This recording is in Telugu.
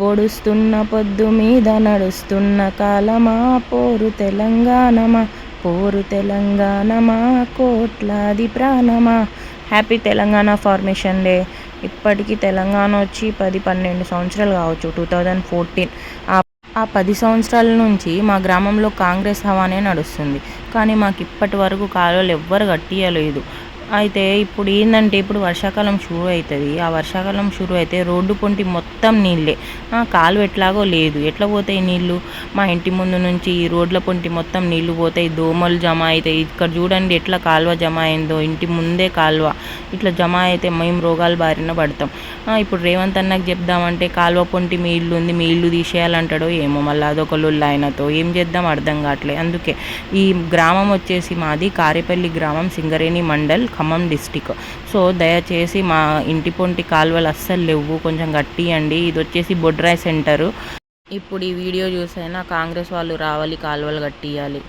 పొడుస్తున్న పొద్దు మీద నడుస్తున్న కాలమా పోరు తెలంగాణమా, పోరు తెలంగాణమా, కోట్లాది ప్రాణమా. Happy Telangana formation day. ఇప్పటికీ తెలంగాణ వచ్చి 10-12 సంవత్సరాలు కావచ్చు, 2014. ఆ 10 సంవత్సరాల నుంచి మా గ్రామంలో కాంగ్రెస్ హవానే నడుస్తుంది. కానీ మాకు ఇప్పటి వరకు కాలువలు ఎవ్వరు కట్టియలేదు. అయితే ఇప్పుడు ఏంటంటే, ఇప్పుడు వర్షాకాలం షురూ అవుతుంది. ఆ వర్షాకాలం షురూ అయితే రోడ్డు పొంటి మొత్తం నీళ్ళే. కాలువ ఎట్లాగో లేదు, ఎట్లా పోతాయి నీళ్ళు? మా ఇంటి ముందు నుంచి ఈ రోడ్ల పొంటి మొత్తం నీళ్లు పోతాయి, దోమలు జమ అవుతాయి. ఇక్కడ చూడండి ఎట్లా కాలువ జమ అయిందో, ఇంటి ముందే కాలువ. ఇట్లా జమ అయితే మేము రోగాలు బారిన పడతాం. ఇప్పుడు రేవంత్ అన్నకు చెప్దామంటే కాలువ పొంటి మీ ఇల్లు ఉంది, మీ ఇల్లు తీసేయాలంటాడో ఏమో. మళ్ళీ అదొక లొల్లి ఆయనతో ఏం చేద్దాం అర్థం కావట్లేదు. అందుకే ఈ గ్రామం వచ్చేసి మాది కారేపల్లి గ్రామం, సింగరేణి మండల్, ఖమ్మం డిస్టిక్. సో దయచేసి మా ఇంటి పొంటి కాలువలు అస్సలు లేవు, కొంచెం కట్టియండి. ఇది వచ్చేసి బొడ్రాయ్ సెంటరు. ఇప్పుడు ఈ వీడియో చూసైనా కాంగ్రెస్ వాళ్ళు రావాలి, కాలువలు కట్టియాలి.